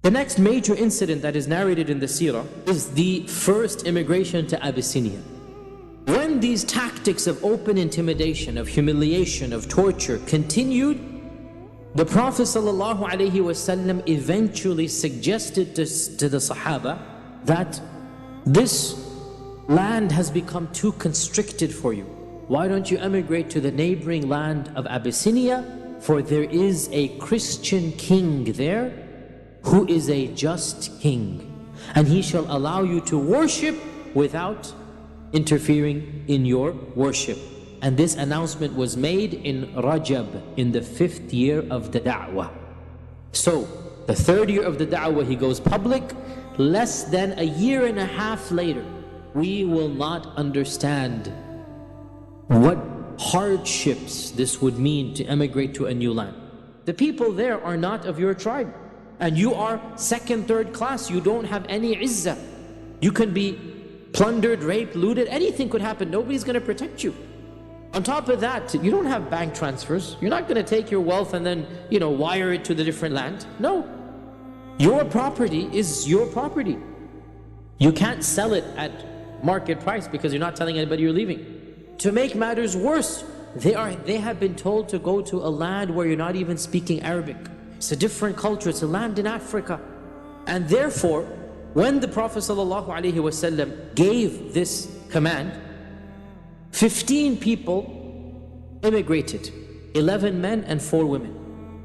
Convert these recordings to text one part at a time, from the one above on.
The next major incident that is narrated in the Seerah is the first immigration to Abyssinia. When these tactics of open intimidation, of humiliation, of torture continued, the Prophet ﷺ eventually suggested to the Sahaba that this land has become too constricted for you. Why don't you emigrate to the neighboring land of Abyssinia? For there is a Christian king there who is a just king, and he shall allow you to worship without interfering in your worship. And this announcement was made in Rajab, in the 5th year of the da'wah. So the 3rd year of the da'wah he goes public. Less than a year and a half later, we will not understand what hardships this would mean to emigrate to a new land. The people there are not of your tribe, and you are 2nd, 3rd class. You don't have any izzah. You can be plundered, raped, looted, anything could happen. Nobody's going to protect you. On top of that, you don't have bank transfers. You're not going to take your wealth and then, wire it to the different land. No. Your property is your property. You can't sell it at market price because you're not telling anybody you're leaving. To make matters worse, they have been told to go to a land where you're not even speaking Arabic. It's a different culture, it's a land in Africa. And therefore, when the Prophet ﷺ gave this command, 15 people immigrated, 11 men and 4 women.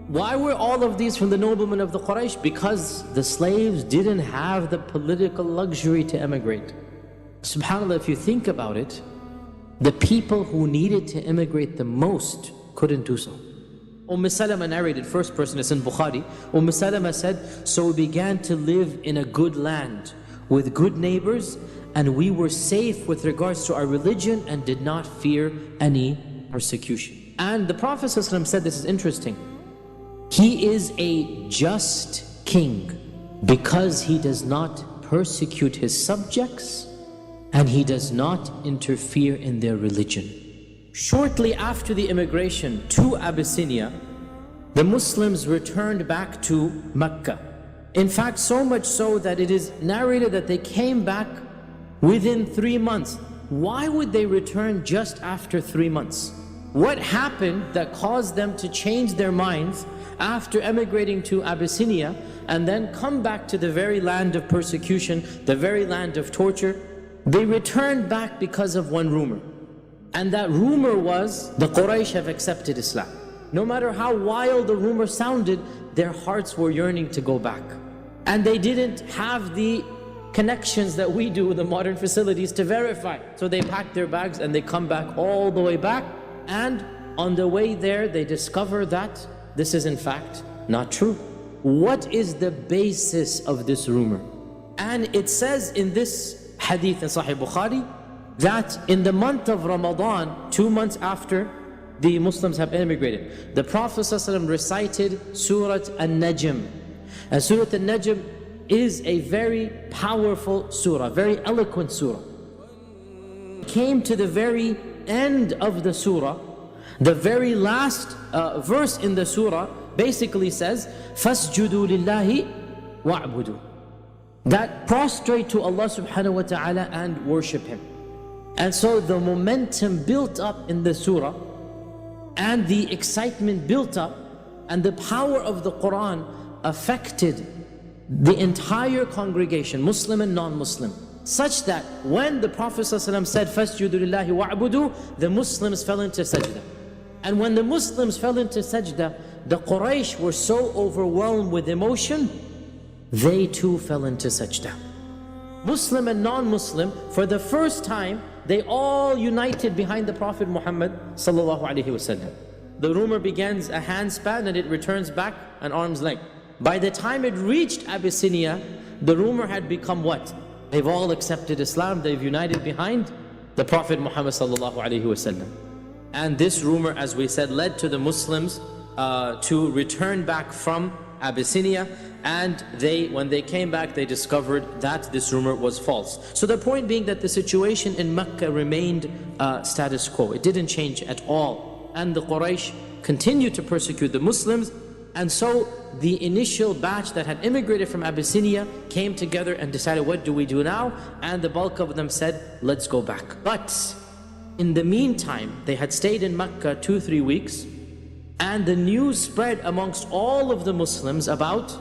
Why were all of these from the noblemen of the Quraysh? Because the slaves didn't have the political luxury to emigrate. SubhanAllah, if you think about it, the people who needed to immigrate the most couldn't do so. Salama narrated, first person, it's in Bukhari. Salama said, so we began to live in a good land with good neighbors, and we were safe with regards to our religion and did not fear any persecution. And the Prophet ﷺ said, this is interesting, he is a just king because he does not persecute his subjects and he does not interfere in their religion. Shortly after the immigration to Abyssinia, the Muslims returned back to Mecca. In fact, so much so that it is narrated that they came back within 3 months. Why would they return just after 3 months? What happened that caused them to change their minds after emigrating to Abyssinia and then come back to the very land of persecution, the very land of torture? They returned back because of one rumor. And that rumor was, the Quraysh have accepted Islam. No matter how wild the rumor sounded, their hearts were yearning to go back. And they didn't have the connections that we do with the modern facilities to verify. So they packed their bags and they come back all the way back. And on the way there, they discover that this is in fact not true. What is the basis of this rumor? And it says in this hadith in Sahih Bukhari, that in the month of Ramadan, 2 months after the Muslims have immigrated, the Prophet ﷺ recited Surah An-Najm. And Surah An-Najm is a very powerful surah, very eloquent surah. Came to the very end of the surah, the very last verse in the surah basically says, فَاسْجُدُوا لِلَّهِ وَاعْبُدُوا. That prostrate to Allah subhanahu wa ta'ala and worship Him. And so the momentum built up in the surah, and the excitement built up, and the power of the Quran affected the entire congregation, Muslim and non-Muslim, such that when the Prophet ﷺ said, فَاسْجُدُوا لِلَّهِ وَاعْبُدُوا, the Muslims fell into sajda. And when the Muslims fell into sajda, the Quraysh were so overwhelmed with emotion, they too fell into sajda. Muslim and non-Muslim, for the first time, they all united behind the Prophet Muhammad sallallahu alaihi wasallam. The rumor begins a handspan and it returns back an arm's length. By the time it reached Abyssinia, the rumor had become what? They've all accepted Islam, they've united behind the Prophet Muhammad sallallahu alaihi wasallam. And this rumor, as we said, led to the Muslims to return back from Abyssinia, and when they came back, they discovered that this rumor was false. So the point being that the situation in Mecca remained status quo. It didn't change at all. And the Quraysh continued to persecute the Muslims And so the initial batch that had immigrated from Abyssinia came together and decided, what do we do now? And the bulk of them said, let's go back. But in the meantime, they had stayed in Mecca 2-3 weeks, and the news spread amongst all of the Muslims about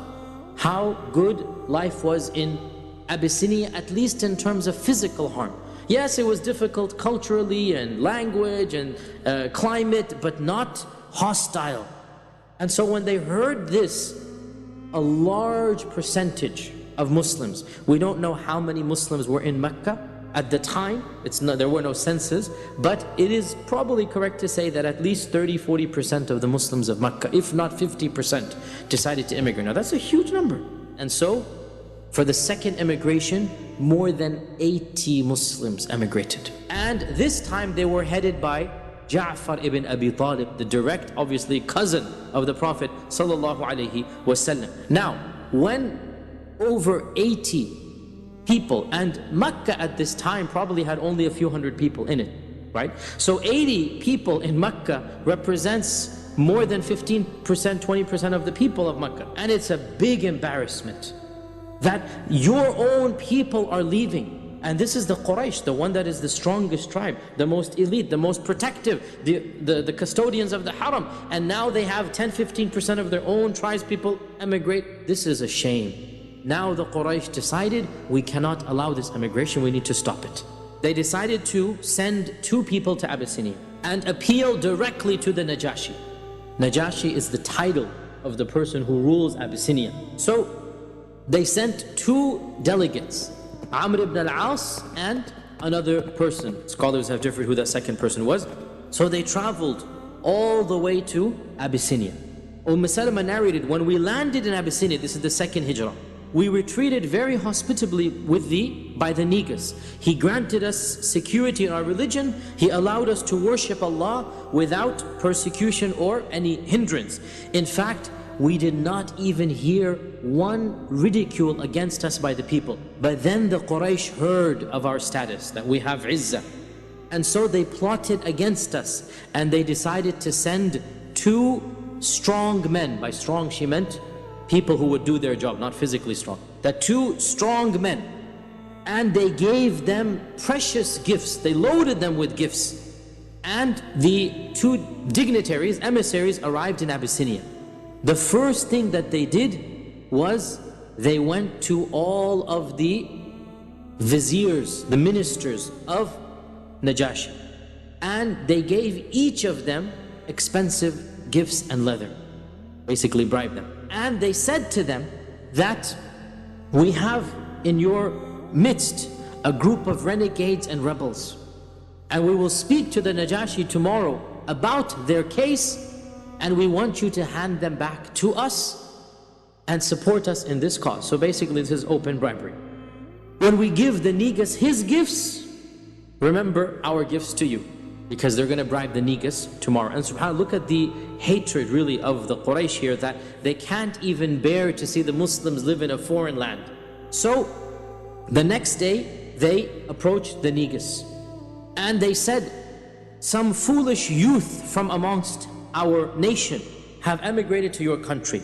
how good life was in Abyssinia, at least in terms of physical harm. Yes, it was difficult culturally and language and climate, but not hostile. And so when they heard this, a large percentage of Muslims, we don't know how many Muslims were in Mecca at the time, there were no census, but it is probably correct to say that at least 30-40% of the Muslims of Mecca, if not 50%, decided to immigrate. Now that's a huge number. And so for the second immigration, more than 80 Muslims emigrated. And this time they were headed by Ja'far ibn Abi Talib, the direct, obviously, cousin of the Prophet sallallahu alaihi wasallam. Now, when over 80 people, and Mecca at this time probably had only a few hundred people in it, right? So 80 people in Mecca represents more than 15%, 20% of the people of Mecca. And it's a big embarrassment that your own people are leaving. And this is the Quraysh, the one that is the strongest tribe, the most elite, the most protective, the custodians of the Haram. And now they have 10-15% of their own tribes people emigrate. This is a shame. Now the Quraysh decided, we cannot allow this emigration, we need to stop it. They decided to send 2 people to Abyssinia and appeal directly to the Najashi. Najashi is the title of the person who rules Abyssinia. So they sent 2 delegates, Amr ibn al-As and another person. Scholars have differed who that second person was. So they traveled all the way to Abyssinia. Salama narrated, when we landed in Abyssinia, this is the second hijrah, we were treated very hospitably by the Negus. He granted us security in our religion. He allowed us to worship Allah without persecution or any hindrance. In fact, we did not even hear one ridicule against us by the people. But then the Quraysh heard of our status, that we have izzah. And so they plotted against us, and they decided to send 2 strong men. By strong she meant people who would do their job, not physically strong. That 2 strong men. And they gave them precious gifts. They loaded them with gifts. And the 2 dignitaries, emissaries, arrived in Abyssinia. The first thing that they did was they went to all of the viziers, the ministers of Najashi, and they gave each of them expensive gifts and leather, basically bribed them. And they said to them that we have in your midst a group of renegades and rebels, and we will speak to the Najashi tomorrow about their case, and we want you to hand them back to us and support us in this cause. So basically this is open bribery. When we give the Negus his gifts, remember our gifts to you, because they're going to bribe the Negus tomorrow. And subhanAllah, look at the hatred really of the Quraysh here, that they can't even bear to see the Muslims live in a foreign land. So the next day they approached the Negus and they said, some foolish youth from amongst our nation have emigrated to your country.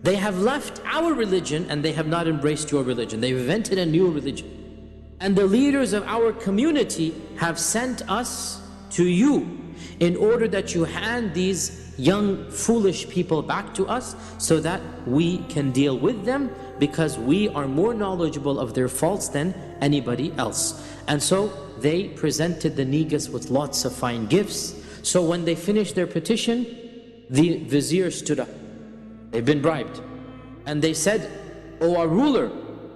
They have left our religion and they have not embraced your religion. They've invented a new religion. And the leaders of our community have sent us to you in order that you hand these young foolish people back to us so that we can deal with them, because we are more knowledgeable of their faults than anybody else. And so they presented the Negus with lots of fine gifts. So when they finished their petition, the vizier stood up. They've been bribed. And they said, O our ruler,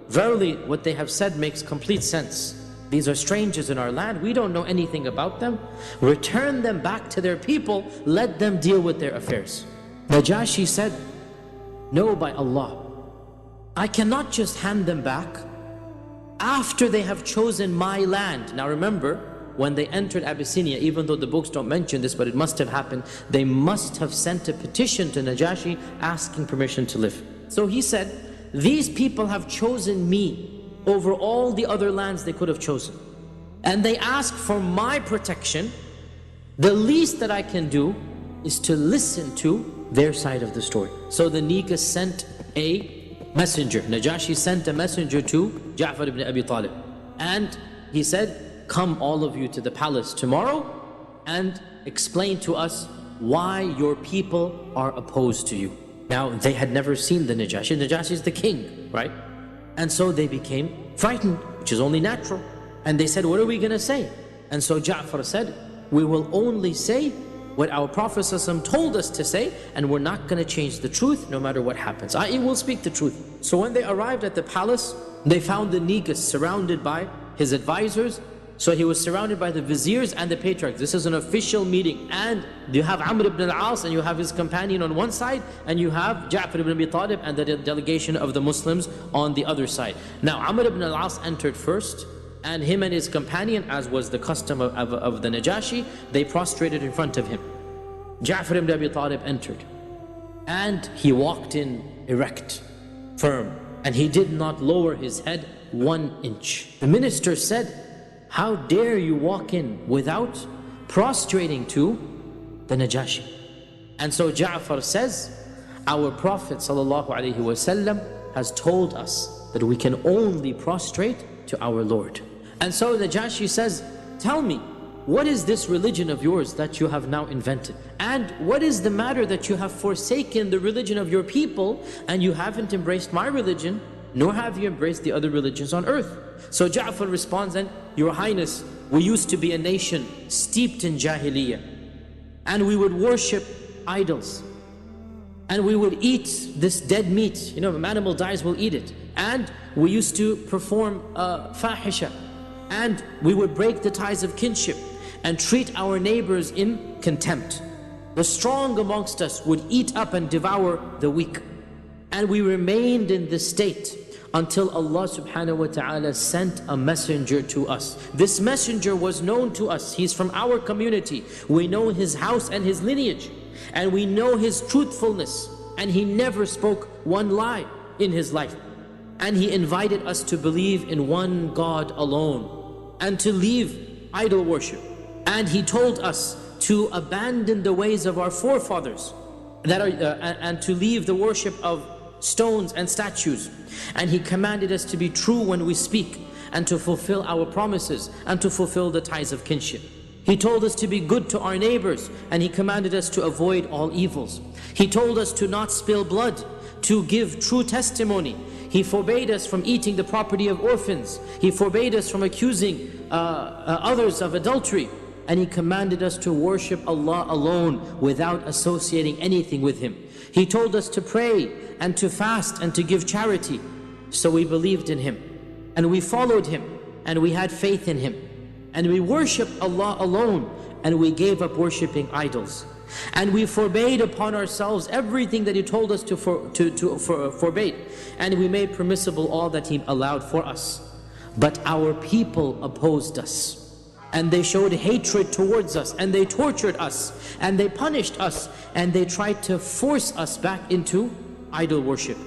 verily what they have said makes complete sense. These are strangers in our land. We don't know anything about them. Return them back to their people. Let them deal with their affairs. Najashi said, no, by Allah, I cannot just hand them back after they have chosen my land. Now remember, when they entered Abyssinia, even though the books don't mention this, but it must have happened, they must have sent a petition to Najashi asking permission to live. So he said, these people have chosen me over all the other lands they could have chosen, and they ask for my protection. The least that I can do is to listen to their side of the story. So the Negus sent a messenger. Najashi sent a messenger to Ja'far ibn Abi Talib. And he said, come all of you to the palace tomorrow and explain to us why your people are opposed to you. Now, they had never seen the Najashi. Najashi is the king, right? And so they became frightened, which is only natural. And they said, what are we going to say? And so Ja'far said, we will only say what our Prophet ﷺ told us to say, and we're not going to change the truth no matter what happens. I will speak the truth. So when they arrived at the palace, they found the Negus surrounded by his advisors. So he was surrounded by the viziers and the patriarchs. This is an official meeting. And you have Amr ibn al-As and you have his companion on one side, and you have Ja'far ibn Abi Talib and the delegation of the Muslims on the other side. Now Amr ibn al-As entered first, and him and his companion, as was the custom of the Najashi, they prostrated in front of him. Ja'far ibn Abi Talib entered, and he walked in erect, firm, and he did not lower his head 1 inch. The minister said, how dare you walk in without prostrating to the Najashi? And so Ja'far says, our Prophet ﷺ has told us that we can only prostrate to our Lord. And so Najashi says, tell me, what is this religion of yours that you have now invented? And what is the matter that you have forsaken the religion of your people, and you haven't embraced my religion, nor have you embraced the other religions on earth? So Ja'far responds, and Your Highness, we used to be a nation steeped in Jahiliyyah, and we would worship idols, and we would eat this dead meat. You know, if an animal dies, we'll eat it. And we used to perform fahisha, and we would break the ties of kinship and treat our neighbors in contempt. The strong amongst us would eat up and devour the weak. And we remained in this state until Allah subhanahu wa ta'ala sent a messenger to us. This messenger was known to us. He's from our community. We know his house and his lineage, and we know his truthfulness, and he never spoke one lie in his life. And he invited us to believe in one God alone and to leave idol worship. And he told us to abandon the ways of our forefathers and to leave the worship of stones and statues. And he commanded us to be true when we speak, and to fulfill our promises, and to fulfill the ties of kinship. He told us to be good to our neighbors, and he commanded us to avoid all evils. He told us to not spill blood, to give true testimony. He forbade us from eating the property of orphans. He forbade us from accusing others of adultery. And he commanded us to worship Allah alone without associating anything with him. He told us to pray and to fast and to give charity. So we believed in him, and we followed him, and we had faith in him, and we worshiped Allah alone, and we gave up worshipping idols. And we forbade upon ourselves everything that he told us to forbade, and we made permissible all that he allowed for us. But our people opposed us, and they showed hatred towards us, and they tortured us, and they punished us, and they tried to force us back into idol worship.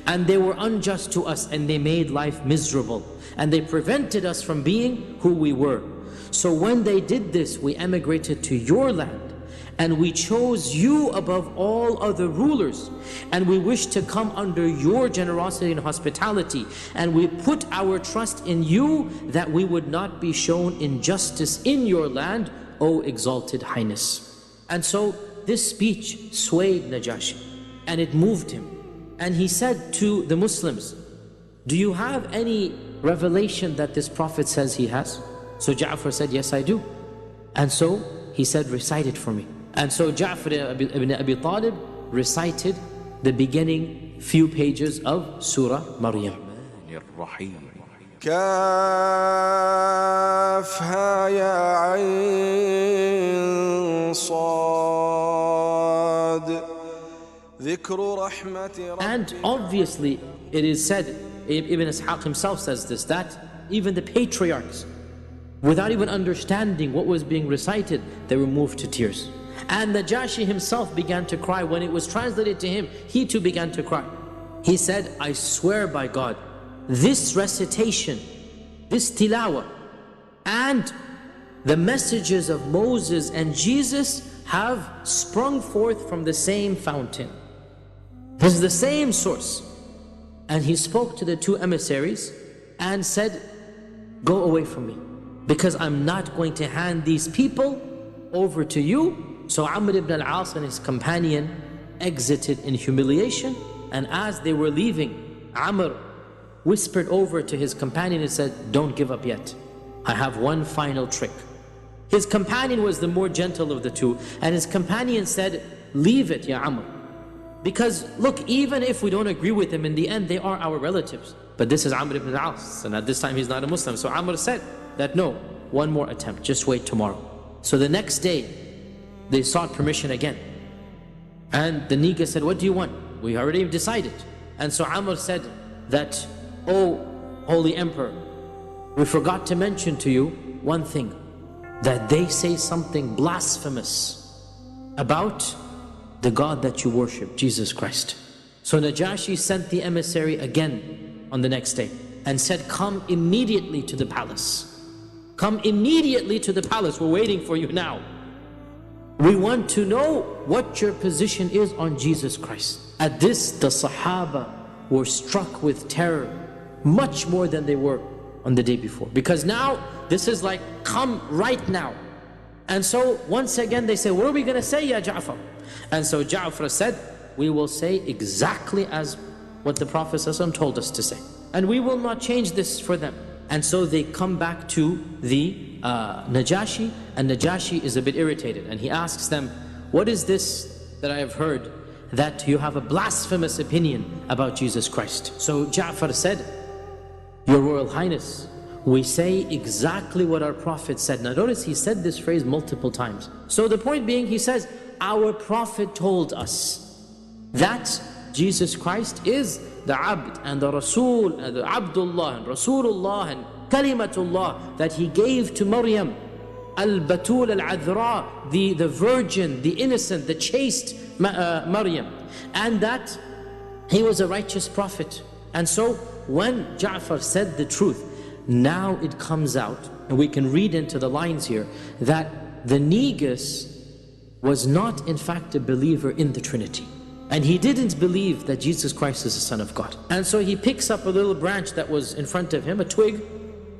And they were unjust to us, and they made life miserable, and they prevented us from being who we were. So when they did this, we emigrated to your land, and we chose you above all other rulers, and we wish to come under your generosity and hospitality, and we put our trust in you that we would not be shown injustice in your land, O exalted highness. And so this speech swayed Najashi, and it moved him. And he said to the Muslims, do you have any revelation that this Prophet says he has? So Ja'far said, yes, I do. And so he said, recite it for me. And so Ja'far ibn Abi Talib recited the beginning few pages of Surah Maryam. كافها يا عين صاد ذكر رحمة. And obviously it is said, Ibn Ishaq himself says this, that even the patriarchs, without even understanding what was being recited, they were moved to tears. And Najashi himself began to cry. When it was translated to him, he too began to cry. He said, I swear by God, this recitation, this tilawah, and the messages of Moses and Jesus have sprung forth from the same fountain. This is the same source. And he spoke to the two emissaries and said, go away from me, because I'm not going to hand these people over to you. So Amr ibn al-As and his companion exited in humiliation. And as they were leaving, Amr whispered over to his companion and said, don't give up yet. I have one final trick. His companion was the more gentle of the two, and his companion said, leave it, Ya Amr. Because look, even if we don't agree with him, in the end they are our relatives. But this is Amr ibn al-As, and at this time he's not a Muslim. So Amr said that no, one more attempt, just wait tomorrow. So the next day, they sought permission again. And the Niga said, what do you want? We already decided. And so Amr said that, oh, Holy Emperor, we forgot to mention to you one thing, that they say something blasphemous about the God that you worship, Jesus Christ. So Najashi sent the emissary again on the next day and said, come immediately to the palace. Come immediately to the palace, we're waiting for you now. We want to know what your position is on Jesus Christ. At this, the Sahaba were struck with terror, much more than they were on the day before. Because now, this is like, come right now. And so, once again they say, what are we going to say, Ya Ja'far? And so Ja'far said, we will say exactly as what the Prophet ﷺ told us to say. And we will not change this for them. And so they come back to the Najashi, and Najashi is a bit irritated. And he asks them, what is this that I have heard, that you have a blasphemous opinion about Jesus Christ? So Ja'far said, Your Royal Highness, we say exactly what our Prophet said. Now notice he said this phrase multiple times. So the point being, he says, our Prophet told us that Jesus Christ is the Abd and the Rasul and the Abdullah and Rasulullah and Kalimatullah that he gave to Maryam, Al-Batul Al-Adhra, the virgin, the innocent, the chaste Maryam, and that he was a righteous prophet. And so when Ja'far said the truth, now it comes out, and we can read into the lines here, that the Negus was not in fact a believer in the Trinity. And he didn't believe that Jesus Christ is the Son of God. And so he picks up a little branch that was in front of him, a twig,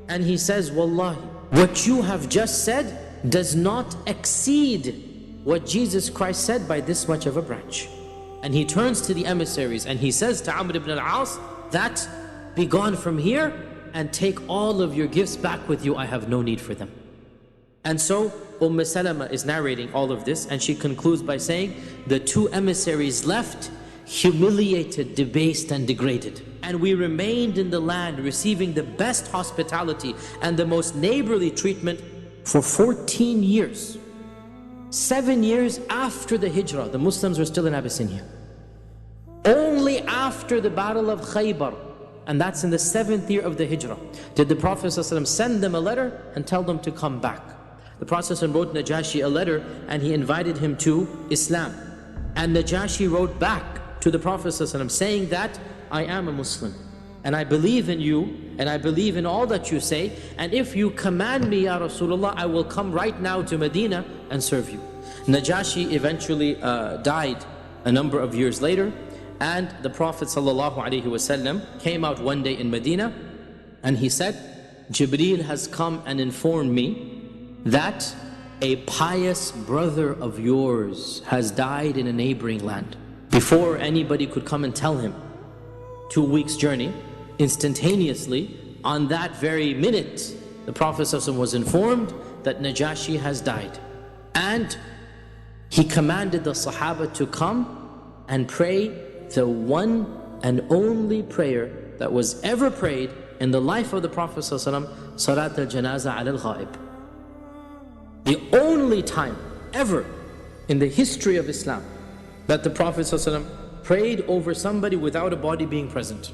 and he says, Wallahi, what you have just said does not exceed what Jesus Christ said by this much of a branch. And he turns to the emissaries and he says to Amr ibn al-As that, be gone from here and take all of your gifts back with you, I have no need for them. And so Salama is narrating all of this, and she concludes by saying, the two emissaries left humiliated, debased and degraded. And we remained in the land receiving the best hospitality and the most neighborly treatment for 14 years. 7 years after the Hijrah, the Muslims were still in Abyssinia. Only after the Battle of Khaybar, and that's in the 7th year of the Hijrah, did the Prophet ﷺ send them a letter and tell them to come back. The Prophet ﷺ wrote Najashi a letter and he invited him to Islam. And Najashi wrote back to the Prophet ﷺ saying that, I am a Muslim and I believe in you and I believe in all that you say, and if you command me, Ya Rasulullah, I will come right now to Medina and serve you. Najashi eventually died a number of years later, and the Prophet ﷺ came out one day in Medina and he said, Jibreel has come and informed me that a pious brother of yours has died in a neighboring land. Before anybody could come and tell him, 2 weeks journey, instantaneously, on that very minute, the Prophet ﷺ was informed that Najashi has died. And he commanded the Sahaba to come and pray the one and only prayer that was ever prayed in the life of the Prophet ﷺ, Salat al-Janaza al-Ghaib. The only time ever in the history of Islam that the Prophet ﷺ prayed over somebody without a body being present.